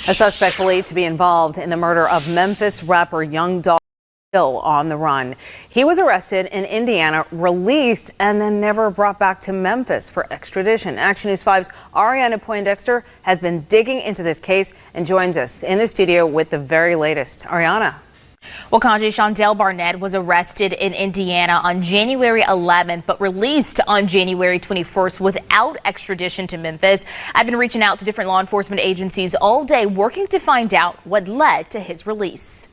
A suspect believed to be involved in the murder of Memphis rapper Young Dolph still on the run. He was arrested in Indiana, released, and then never brought back to Memphis for extradition. Action News 5's Ariana Poindexter has been digging into this case and joins us in the studio with the very latest. Ariana. Well, Kanji, Shondell Barnett was arrested in Indiana on January 11th, but released on January 21st without extradition to Memphis. I've been reaching out to different law enforcement agencies all day, working to find out what led to his release.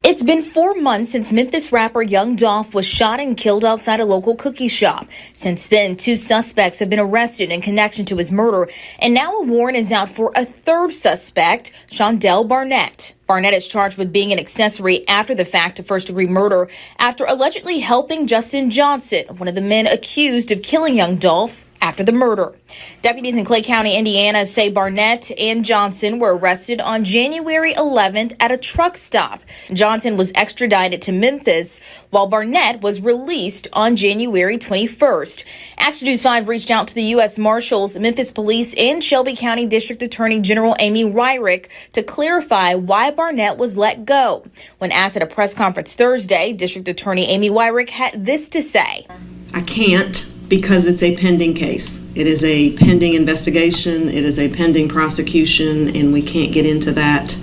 It's been 4 months since Memphis rapper Young Dolph was shot and killed outside a local cookie shop. Since then, 2 suspects have been arrested in connection to his murder, and now a warrant is out for a 3rd suspect, Shondell Barnett. Barnett is charged with being an accessory after the fact to first-degree murder after allegedly helping Justin Johnson, one of the men accused of killing Young Dolph, after the murder. Deputies in Clay County, Indiana say Barnett and Johnson were arrested on January 11th at a truck stop. Johnson was extradited to Memphis, while Barnett was released on January 21st. Action News 5 reached out to the U.S. Marshals, Memphis Police, and Shelby County District Attorney General Amy Wyrick to clarify why Barnett was let go. When asked at a press conference Thursday, District Attorney Amy Wyrick had this to say. I can't, because it's a pending case. It is a pending investigation, it is a pending prosecution, and we can't get into that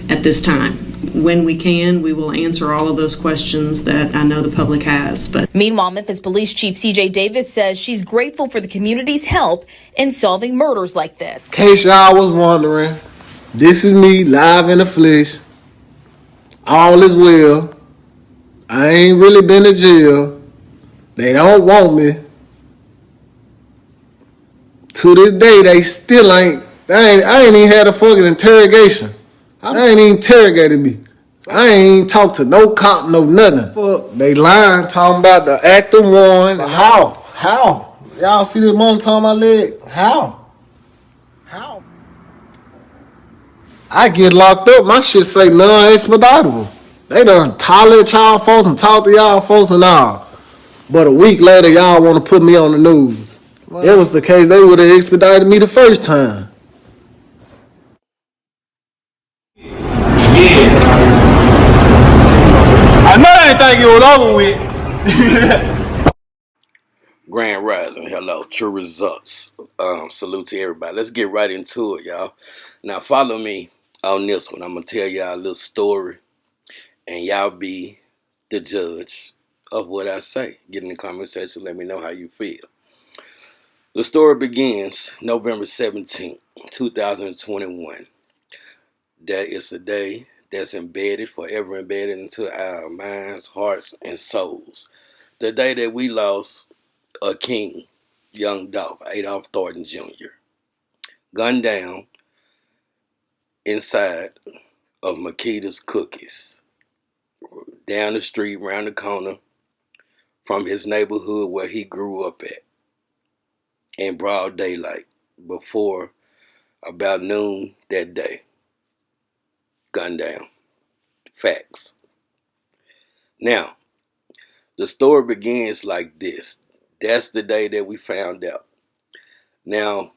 at this time. When we can, we will answer all of those questions that I know the public has. But meanwhile, Memphis Police Chief CJ Davis says she's grateful for the community's help in solving murders like this. In case y'all was wondering, this is me live in the flesh. All is well. I ain't really been to jail. They don't want me. To this day, they still ain't. I ain't even had a fucking interrogation. They ain't even interrogated me. I ain't even talked to no cop, no nothing. Fuck, they lying, talking about the act of one. How? How? Y'all see this monitor on my leg? How? How? I get locked up, my shit say non-expeditable. They done holler at y'all folks and talk to y'all folks and all. But a week later, y'all want to put me on the news. If it was the case, they would have expedited me the first time. Yeah. I know they think it was over with. Grand Rising, hello, True Results. Salute to everybody. Let's get right into it, y'all. Now, follow me on this one. I'm going to tell y'all a little story, and y'all be the judge of what I say. Get in the comment section, let me know how you feel. The story begins November 17th, 2021. That is the day that's embedded, forever embedded into our minds, hearts, and souls. The day that we lost a king, Young Dolph, Adolph Thornton Jr., gunned down inside of Makita's Cookies, down the street, round the corner from his neighborhood where he grew up at, in broad daylight, before about noon that day. Gunned down. Facts. Now, the story begins like this. That's the day that we found out. Now,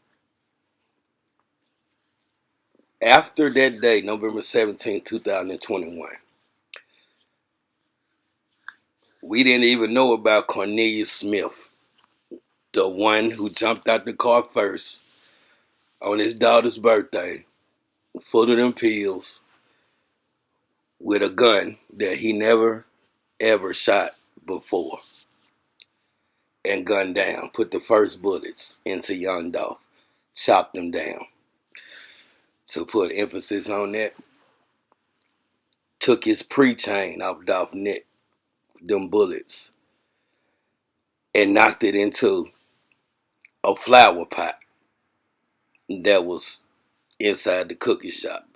after that day, November 17, 2021, we didn't even know about Cornelius Smith, the one who jumped out the car first on his daughter's birthday, full of them pills, with a gun that he never, ever shot before, and gunned down, put the first bullets into Young Dolph, chopped him down. To put emphasis on that, took his pre-chain off Dolph's neck, them bullets, and knocked it into a flower pot that was inside the cookie shop.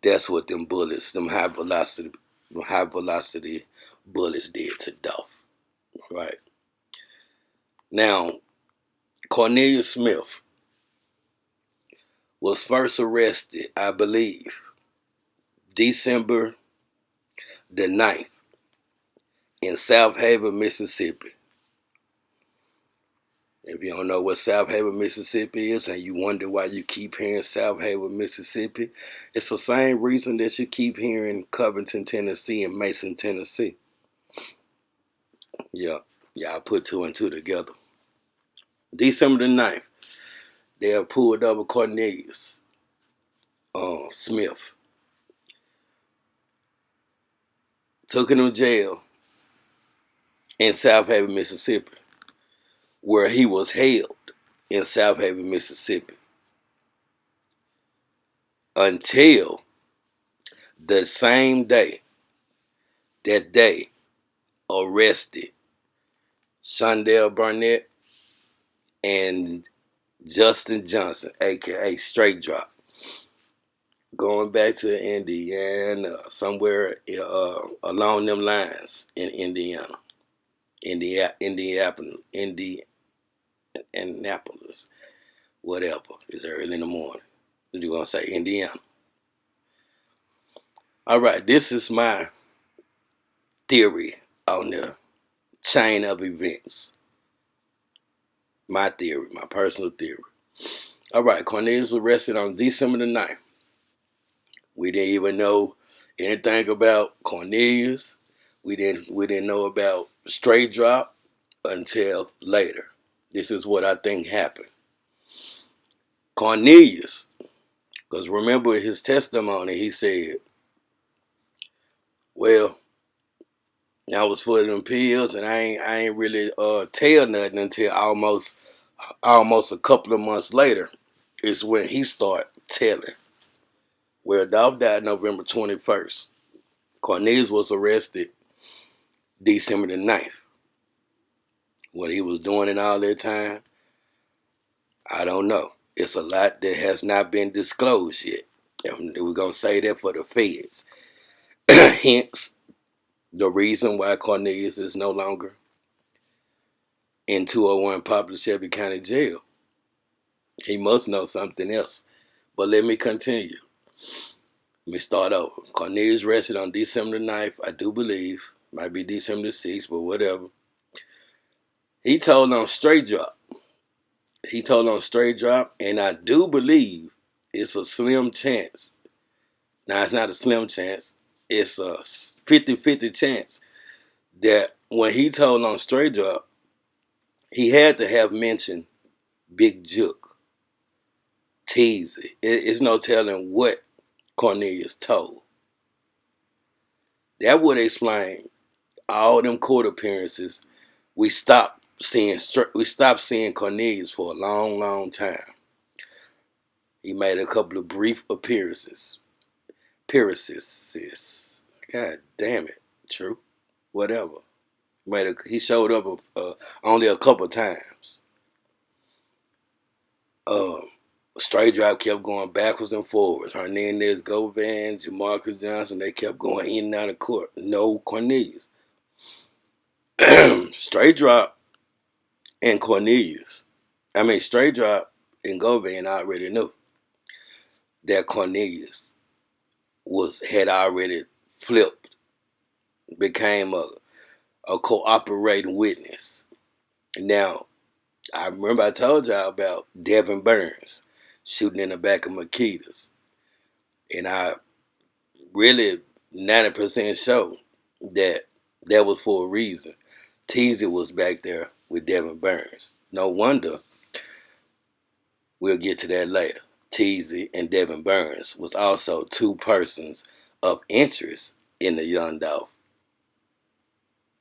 That's what them bullets, them high velocity bullets did to Dolph. Right. Now, Cornelius Smith was first arrested, I believe, December the 9th in South Haven, Mississippi. If you don't know what South Haven, Mississippi is, and you wonder why you keep hearing South Haven, Mississippi, it's the same reason that you keep hearing Covington, Tennessee, and Mason, Tennessee. Yeah, y'all put two and two together. December the 9th, they have pulled over Cornelius Smith. Took him to jail in South Haven, Mississippi, where he was held in South Haven, Mississippi, until the same day that they arrested Shondell Barnett and Justin Johnson, aka Straight Drop, going back to Indiana, somewhere along them lines in Indiana, Indianapolis, whatever. It's early in the morning. You're gonna say Indiana. All right, this is my theory on the chain of events. My theory, my personal theory. All right, Cornelius was arrested on December the 9th. We didn't even know anything about Cornelius. We didn't know about Straight Drop until later. This is what I think happened. Cornelius, because remember his testimony, he said, well, I was for them pills and I ain't really tell nothing until almost a couple of months later is when he started telling. Well, Dolph died November 21st. Cornelius was arrested December the 9th. What he was doing in all that time, I don't know. It's a lot that has not been disclosed yet. And we're going to say that for the feds. Hence, the reason why Cornelius is no longer in 201 Popular Shelby County Jail. He must know something else. But let me continue. Let me start over. Cornelius arrested on December the 9th, I do believe. Might be December the 6th, but whatever. He told on Straight Drop. And I do believe it's a slim chance. Now, it's not a slim chance. It's a 50-50 chance that when he told on Straight Drop, he had to have mentioned Big Jook Teezy. It's no telling what Cornelius told. That would explain all them court appearances. We stopped seeing Cornelius for a long, long time. He made a couple of brief appearances. God damn it, true. Whatever. He showed up only a couple times. Straight Drop kept going backwards and forwards. Hernandez, Govan, Jamarcus Johnson, they kept going in and out of court. No Cornelius. Straight Drop and Straight Drop and Govan already knew that Cornelius had already flipped, became a cooperating witness. Now, I remember I told y'all about Devin Burns shooting in the back of Makita's. And I really 90% sure that was for a reason. Teezy was back there with Devin Burns. No wonder, we'll get to that later. Teezy and Devin Burns was also two persons of interest in the young Dolph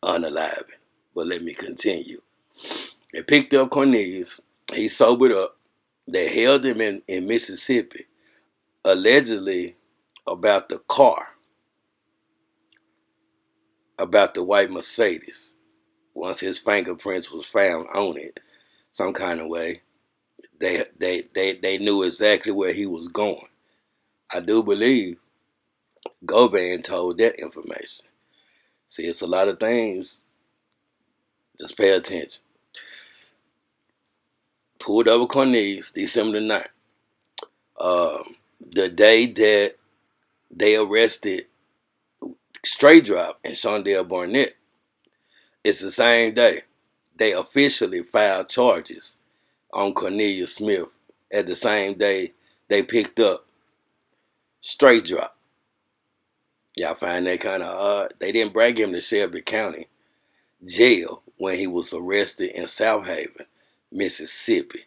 unaliving. But let me continue. They picked up Cornelius. He sobered up. They held him in Mississippi, allegedly about the car, about the white Mercedes. Once his fingerprints was found on it, some kind of way, they knew exactly where he was going. I do believe Govan told that information. See, it's a lot of things. Just pay attention. Pulled over Cornelius, December the 9th. The day that they arrested Straight Drop and Shondell Barnett, it's the same day they officially filed charges on Cornelius Smith at the same day they picked up Straight Drop. Y'all find that kind of odd? They didn't bring him to Shelby County Jail when he was arrested in South Haven, Mississippi,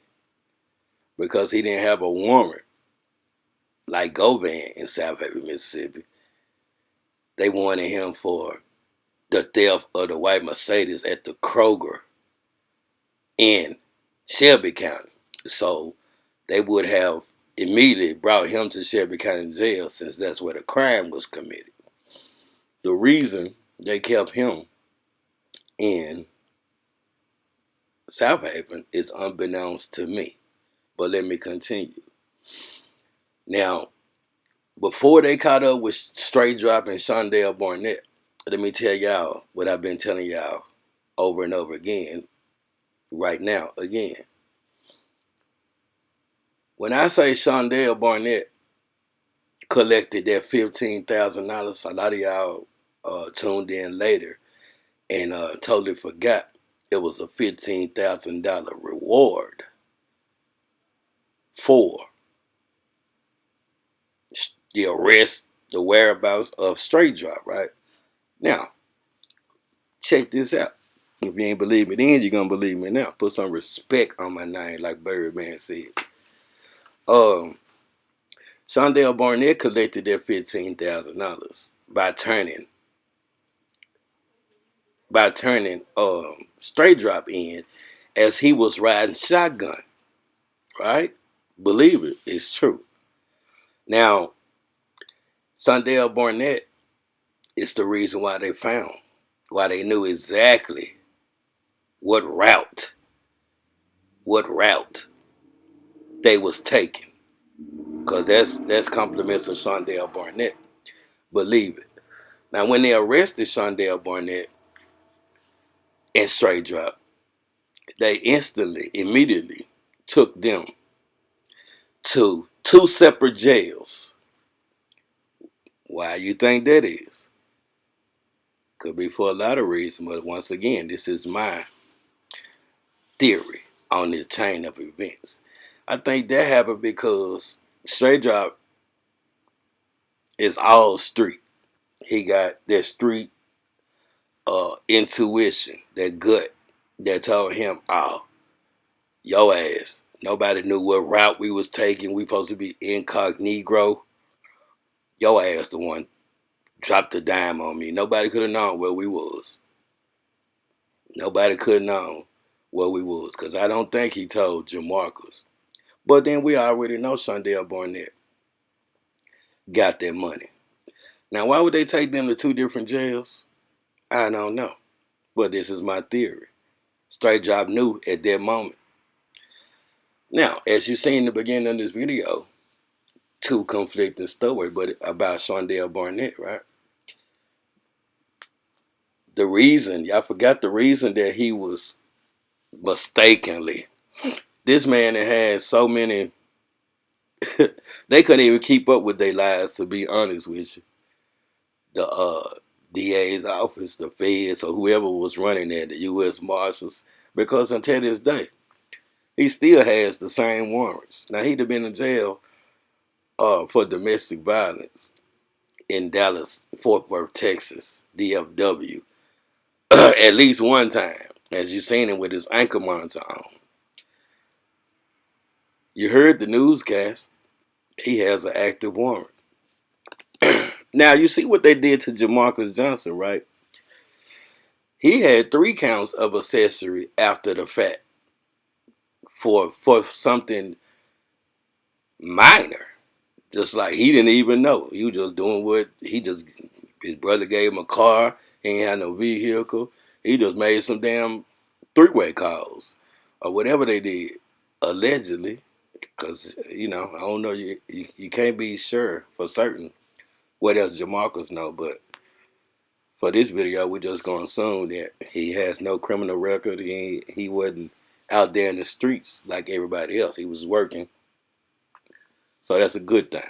because he didn't have a warrant like Govan in South Haven, Mississippi. They wanted him for the theft of the white Mercedes at the Kroger in Shelby County. So they would have immediately brought him to Shelby County Jail since that's where the crime was committed. The reason they kept him in South Haven is unbeknownst to me. But let me continue. Now, before they caught up with Straight Drop and Shondell Barnett, let me tell y'all what I've been telling y'all over and over again, right now, again. When I say Shondell Barnett collected that $15,000, a lot of y'all tuned in later and totally forgot it was a $15,000 reward for the arrest, the whereabouts of Straight Drop, right? Now, check this out. If you ain't believe me then, you're going to believe me now. Put some respect on my name, like Birdman said. Shondell Barnett collected that $15,000 by turning Straight Drop in as he was riding shotgun, right? Believe it, it's true. Now, Shondell Barnett is the reason why they knew exactly what route they was taking. Because that's compliments of Shondell Barnett. Believe it. Now, when they arrested Shondell Barnett and Straight Drop, they immediately took them to two separate jails. Why you think that is? Could be for a lot of reasons, but once again, this is my theory on the chain of events. I think that happened because Straight Drop is all street. He got that street intuition, that gut that told him, oh, yo ass. Nobody knew what route we was taking. We supposed to be incognito. Yo ass the one dropped the dime on me. Nobody could have known where we was. Nobody could have known where we was. Because I don't think he told Jamarcus. But then we already know Shondell Barnett got that money. Now, why would they take them to two different jails? I don't know. But this is my theory. Straight Drop knew at that moment. Now, as you see in the beginning of this video, two conflicting stories but about Shondell Barnett, right? The reason, y'all forgot the reason that he was mistakenly. This man that had so many, they couldn't even keep up with their lives, to be honest with you. The DA's office, the feds, or whoever was running there, the U.S. Marshals, because until this day, he still has the same warrants. Now, he'd have been in jail for domestic violence in Dallas, Fort Worth, Texas, DFW, at least one time, as you seen him with his ankle monitor on. You heard the newscast. He has an active warrant. Now, you see what they did to Jamarcus Johnson, right? He had 3 counts of accessory after the fact for something minor. Just like he didn't even know. He was just doing his brother gave him a car. He ain't had no vehicle. He just made some damn 3-way calls or whatever they did, allegedly. Because, I don't know, you can't be sure for certain what else Jamarcus know, but for this video, we're just going to assume that he has no criminal record. He wasn't out there in the streets like everybody else. He was working. So that's a good thing.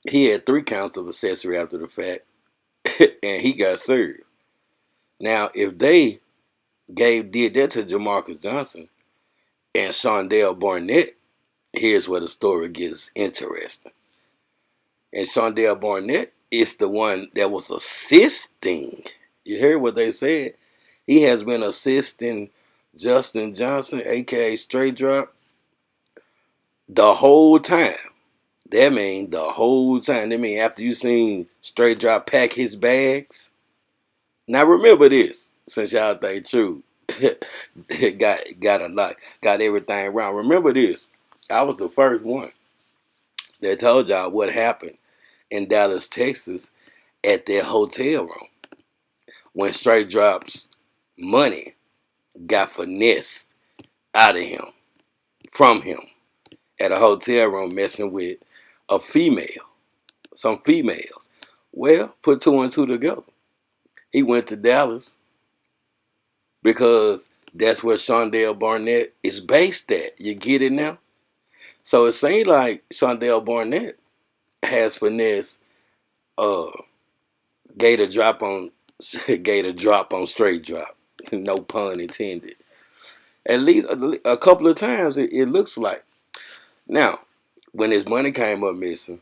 He had 3 counts of accessory after the fact, and he got served. Now, if they did that to Jamarcus Johnson and Shondell Barnett. Here's where the story gets interesting. And Shondell Barnett is the one that was assisting. You heard what they said? He has been assisting Justin Johnson, aka Straight Drop, the whole time. That means the whole time. That means after you seen Straight Drop pack his bags. Now remember this, since y'all think true. got everything wrong. Remember this. I was the first one that told y'all what happened in Dallas, Texas at their hotel room when Straight Drop's money got finessed out of him, from him, at a hotel room messing with a female, some females. Well, put two and two together. He went to Dallas because that's where Shondell Barnett is based at. You get it now? So it seems like Shondell Barnett has finessed Gator drop on Straight Drop. No pun intended. At least a couple of times it looks like. Now, when his money came up missing,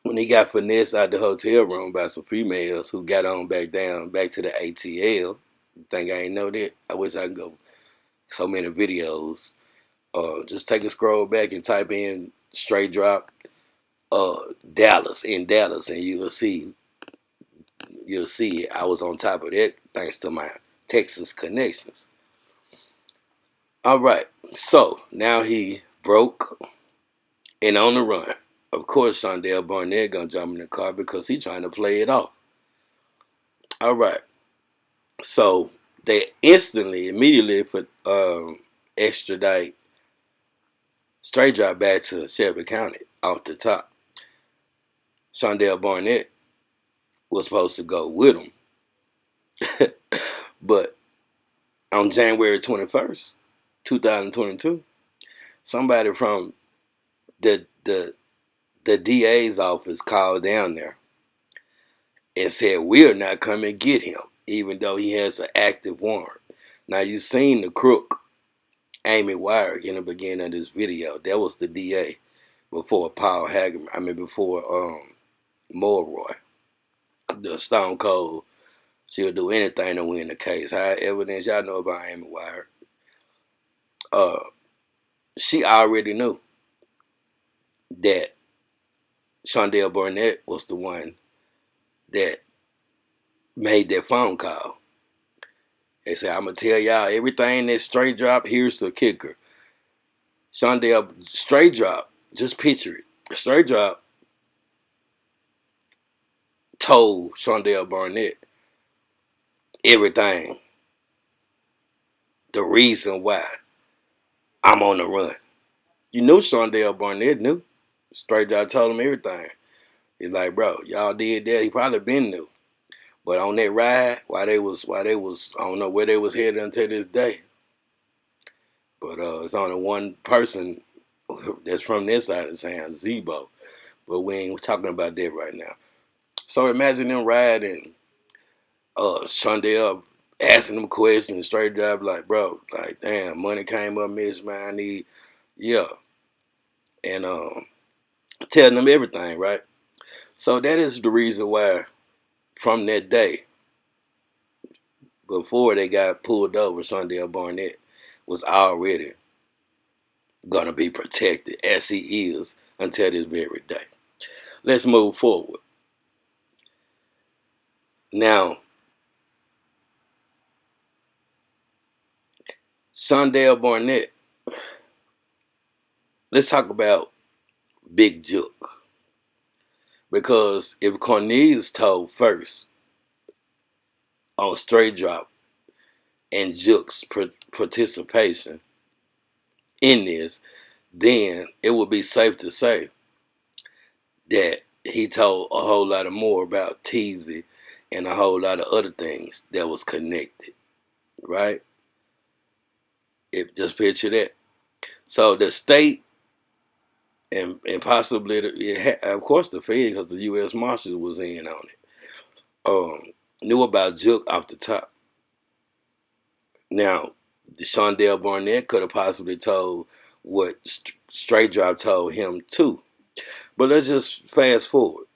when he got finessed out the hotel room by some females who got on back to the ATL. Think I ain't know that? I wish I could go so many videos. Just take a scroll back and type in Straight Drop Dallas, and you'll see I was on top of that thanks to my Texas connections. All right, so now he broke and on the run. Of course, Shondell Barnett gonna jump in the car because he's trying to play it off. All right, so they immediately extradite Straight Drop back to Shelby County off the top. Shondell Barnett was supposed to go with him. But on January 21st, 2022, somebody from the DA's office called down there and said, we're not coming to get him, even though he has an active warrant. Now, you seen the crook, Amy Wyrick, in the beginning of this video. That was the DA before before Mulroy. The Stone Cold, she'll do anything to win the case. High evidence, y'all know about Amy Wyrick. She already knew that Shondell Barnett was the one that made that phone call. They said, I'm going to tell y'all everything that Straight Drop. Here's the kicker. Shondell, Straight Drop, just picture it. Straight Drop told Shondell Barnett everything. The reason why I'm on the run. You knew Shondell Barnett knew. Straight Drop told him everything. He's like, bro, y'all did that. He probably been knew. But on that ride, while they was, I don't know where they was headed until this day. But it's only one person that's from this side of town, Zebo. But we ain't talking about that right now. So imagine them riding, Shondell asking them questions, Straight Drop like, bro, like, damn, money came up, miss, man, I need, yeah. And telling them everything, right? So that is the reason why from that day, before they got pulled over, Shondell Barnett was already going to be protected, as he is until this very day. Let's move forward. Now, Shondell Barnett, let's talk about Big Jook. Because if Cornelius told first on Straight Drop and Jook's participation in this, then it would be safe to say that he told a whole lot of more about Teezy and a whole lot of other things that was connected, right? Just picture that. So the state and possibly, of course, the Fed, because the U.S. Marshal was in on it, knew about Jook off the top. Now, Shondell Barnett could have possibly told what Straight Drop told him too. But let's just fast forward.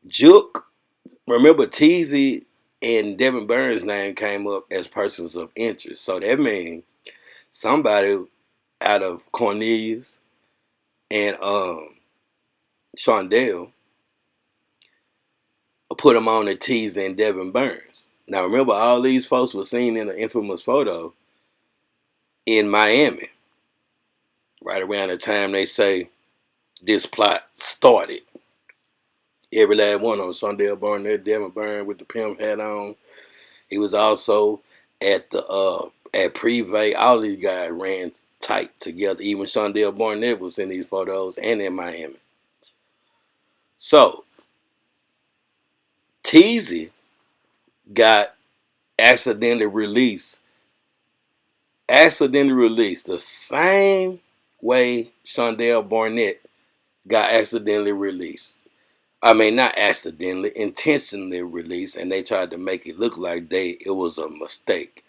Jook, remember Teezy and Devin Burns' name came up as persons of interest. So that means somebody out of Cornelius and Shondell put them on the Teezy and Devin Burns. Now remember, all these folks were seen in the infamous photo in Miami, right around the time they say this plot started. Every last one on Shondell Barnett, Devin Burns with the pimp hat on. He was also at the at Privé. All these guys ran tight together. Even Shondell Barnett was in these photos and in Miami. So Teezy got accidentally released the same way Shondell Barnett got accidentally released. I mean, not accidentally, intentionally released, and they tried to make it look like it was a mistake.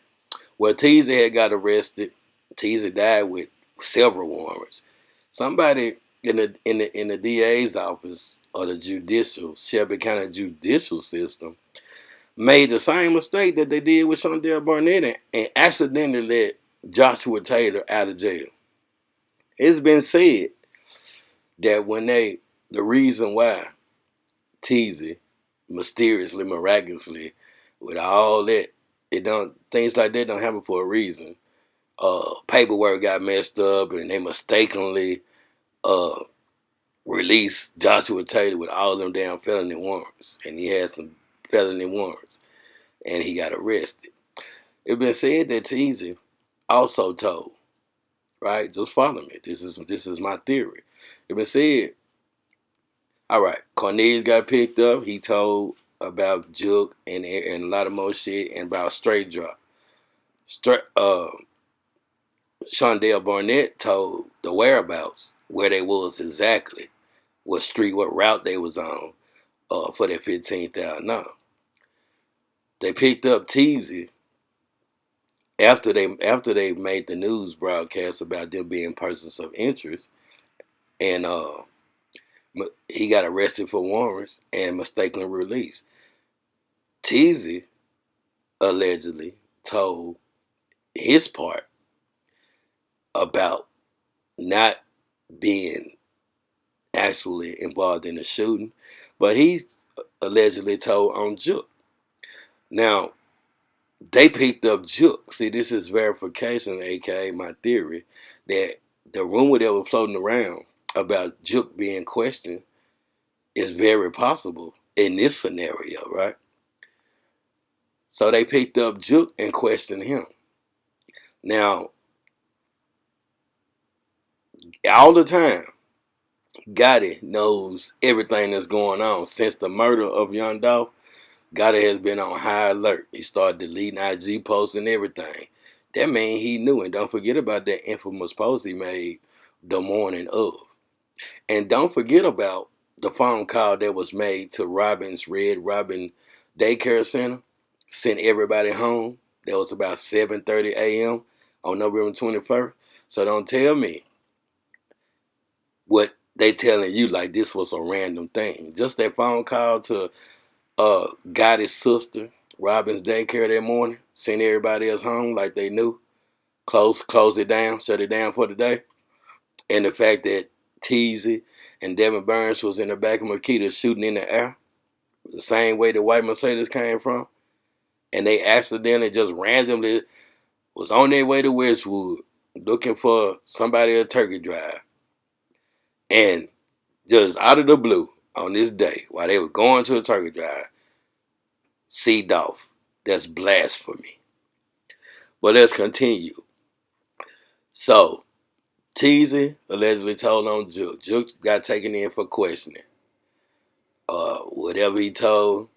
Well, Teezy had got arrested. Teezy died with several warrants. Somebody in the DA's office or the Shelby County judicial system made the same mistake that they did with Shondell Barnett and accidentally let Joshua Taylor out of jail. It's been said that the reason why Teezy mysteriously, miraculously, with all that, things like that don't happen for a reason. Paperwork got messed up and they mistakenly released Joshua Taylor with all them damn felony warrants, and he had some felony warrants, and he got arrested. It's been said that Teezy also told, right? Just follow me. This is my theory. It's been said. All right, Cornelius got picked up. He told about Jook and a lot of more shit, and about Straight Drop. Shondell Barnett told the whereabouts, where they was exactly, what route they was on for that $15,000. They picked up Teezy after they made the news broadcast about them being persons of interest, and he got arrested for warrants and mistakenly released. Teezy allegedly told his part about not being actually involved in the shooting, but he allegedly told on Jook. Now, they picked up Jook. See, this is verification, aka my theory, that the rumor that was floating around about Jook being questioned is very possible in this scenario, right? So they picked up Jook and questioned him. Now, all the time, Gotti knows everything that's going on. Since the murder of Young Dolph, Gotti has been on high alert. He started deleting IG posts and everything. That means he knew. And don't forget about that infamous post he made the morning of. And don't forget about the phone call that was made to Red Robin Daycare Center. Sent everybody home. That was about 7:30 a.m. on November 21st. So don't tell me what they telling you like this was a random thing. Just that phone call to Gotti's sister, Robin's daycare that morning, sent everybody else home like they knew. Close it down, shut it down for the day. And the fact that Teezy and Devin Burns was in the back of Makita shooting in the air, the same way the white Mercedes came from, and they accidentally just randomly was on their way to Westwood looking for somebody to turkey drive. And just out of the blue on this day, while they were going to a turkey drive, see Dolph. That's blasphemy. But let's continue. So, Teezy allegedly told on Jook. Jook got taken in for questioning. Whatever he told,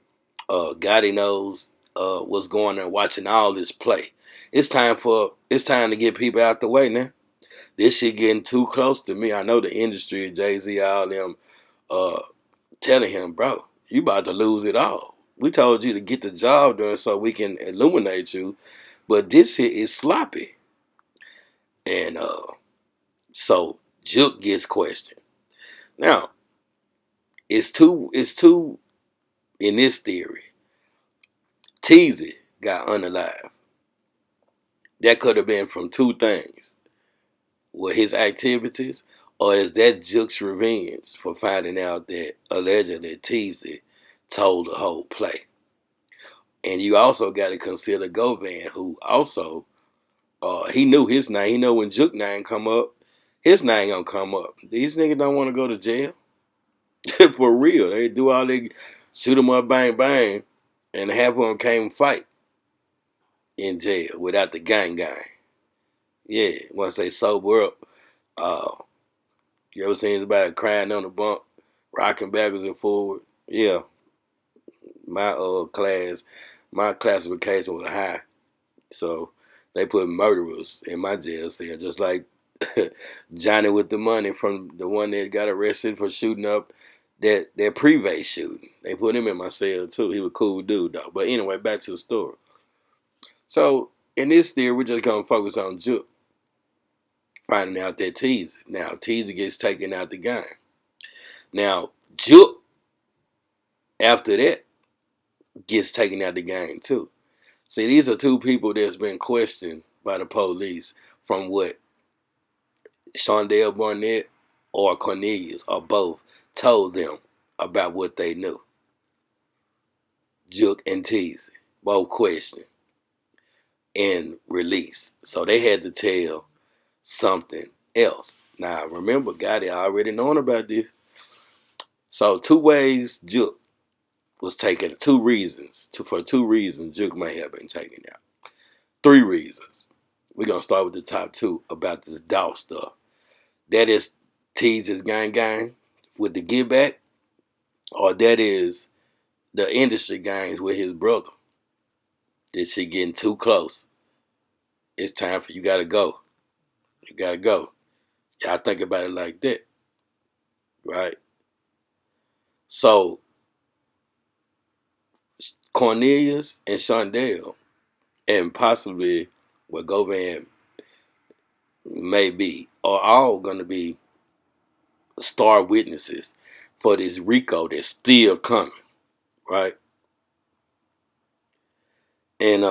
Gotti knows what's going on, watching all this play. It's time to get people out the way now. This shit getting too close to me. I know the industry, Jay-Z, all them telling him, bro, you about to lose it all. We told you to get the job done so we can illuminate you. But this here is sloppy. And so Jook gets questioned. Now, it's two in this theory. Teezy got unalive. That could have been from two things. Were his activities, or is that Jook's revenge for finding out that allegedly Teezy told the whole play? And you also got to consider Govan, who also, he knew his name. He know when Jook name come up, his name gonna come up. These niggas don't want to go to jail. For real. They do all they shoot them up, bang, bang, and half of them came fight in jail without the gang. Yeah, once they sober up, you ever seen anybody crying on the bump, rocking backwards and forward? Yeah, my classification was high, so they put murderers in my jail cell, just like Johnny with the money from the one that got arrested for shooting up that Privé shooting. They put him in my cell too. He was a cool dude though. But anyway, back to the story. So in this theory, we're just gonna focus on Jook finding out that Teezy. Now Teezy gets taken out the game. Now Jook, after that, gets taken out the game too. See, these are two people that's been questioned by the police from what Shondell Barnett or Cornelius or both told them about what they knew. Jook and Teezy, both questioned and released. So they had to tell something else. Now, remember, Gotti already known about this. So 2 ways Jook was taken, 2 reasons. For 2 reasons, Jook may have been taken out. 3 reasons. We're going to start with the top 2 about this Dolph stuff. That is Teezy's gang with the give back, or that is the industry gangs with his brother. This shit getting too close. It's time for you gotta go. You gotta go. Y'all think about it like that. Right? So Cornelius and Shondell, and possibly what Govan may be, are all gonna be star witnesses for this RICO that's still coming. Right? And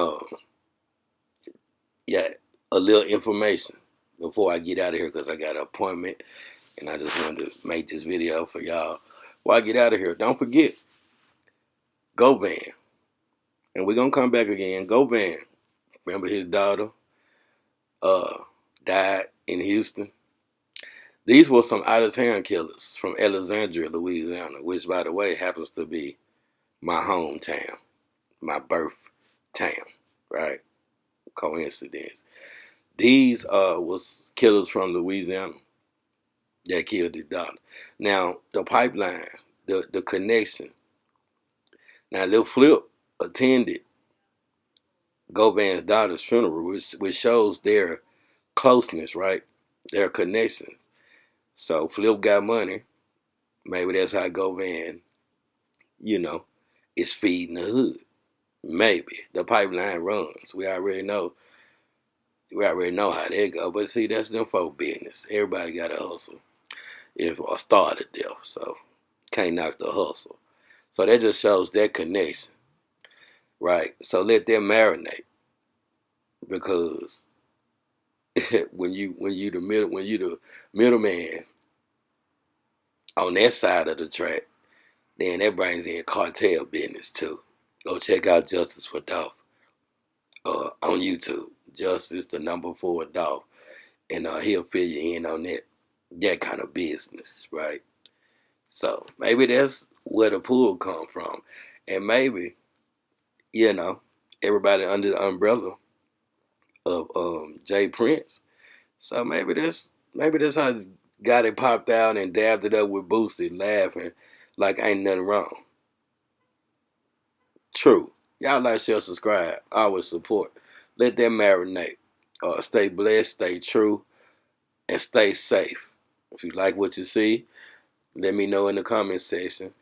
yeah, a little information before I get out of here, because I got an appointment and I just wanted to make this video for y'all. Before I get out of here, don't forget, Govan, and we're gonna come back again. Govan, remember his daughter died in Houston. These were some out-of-town killers from Alexandria, Louisiana, which, by the way, happens to be my hometown, my birth town, right? Coincidence. These was killers from Louisiana that killed his daughter. Now, the pipeline, the connection. Now, Lil Flip attended Govan's daughter's funeral, which shows their closeness, right? Their connections. So, Flip got money. Maybe that's how Govan, is feeding the hood. Maybe. The pipeline runs. We already know how they go. But see, that's them folk business. Everybody got to hustle. Or started there. So can't knock the hustle. So that just shows their connection. Right? So let them marinate. Because when you the middleman on that side of the track, then that brings in cartel business too. Go check out Justice for Dolph on YouTube. Justice, the #4 Dolph. And he'll fill you in on that kind of business, right? So maybe that's where the pull come from. And maybe, everybody under the umbrella of Jay Prince. So maybe that's how got it popped out and dabbed it up with Boosie, laughing like ain't nothing wrong. True. Y'all like, share, subscribe. Always support. Let them marinate. Stay blessed, stay true, and stay safe. If you like what you see, let me know in the comment section.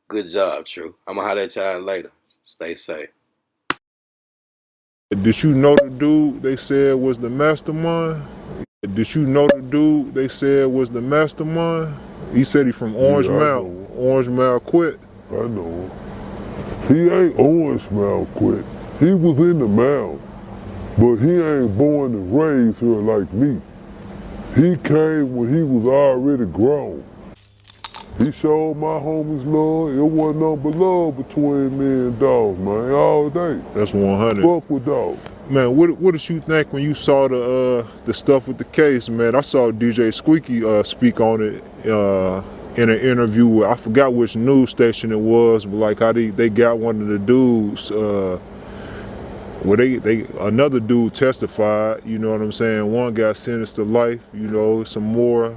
Good job, True. I'm going to holler at y'all later. Stay safe. Did you know the dude they said was the mastermind? Did you know the dude they said was the mastermind? He said he from Orange Mound. Orange Mound quit. I know him. He ain't Orange Mound quit. He was in the mound, but he ain't born and raised here like me. He came when he was already grown. He showed my homies love. It wasn't nothing but love between me and Dog, man, all day. That's 100. Fuck with Dog. Man, what did you think when you saw the stuff with the case, man? I saw DJ Squeaky speak on it in an interview with, I forgot which news station it was, but like how they got one of the dudes, another dude testified, you know what I'm saying? One got sentenced to life, you know, some more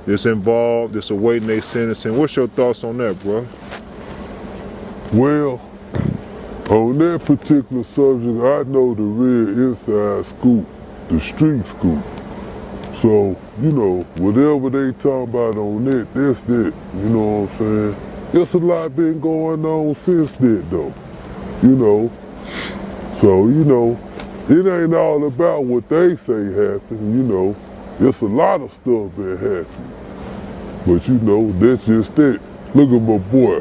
that's involved, that's awaiting their sentencing. What's your thoughts on that, bro? Well, on that particular subject, I know the real inside scoop, the street scoop. So, you know, whatever they talk about on that, that's that, you know what I'm saying? There's a lot been going on since that, though, you know? So, you know, it ain't all about what they say happened, you know. There's a lot of stuff been happening. But, you know, that's just it. Look at my boy.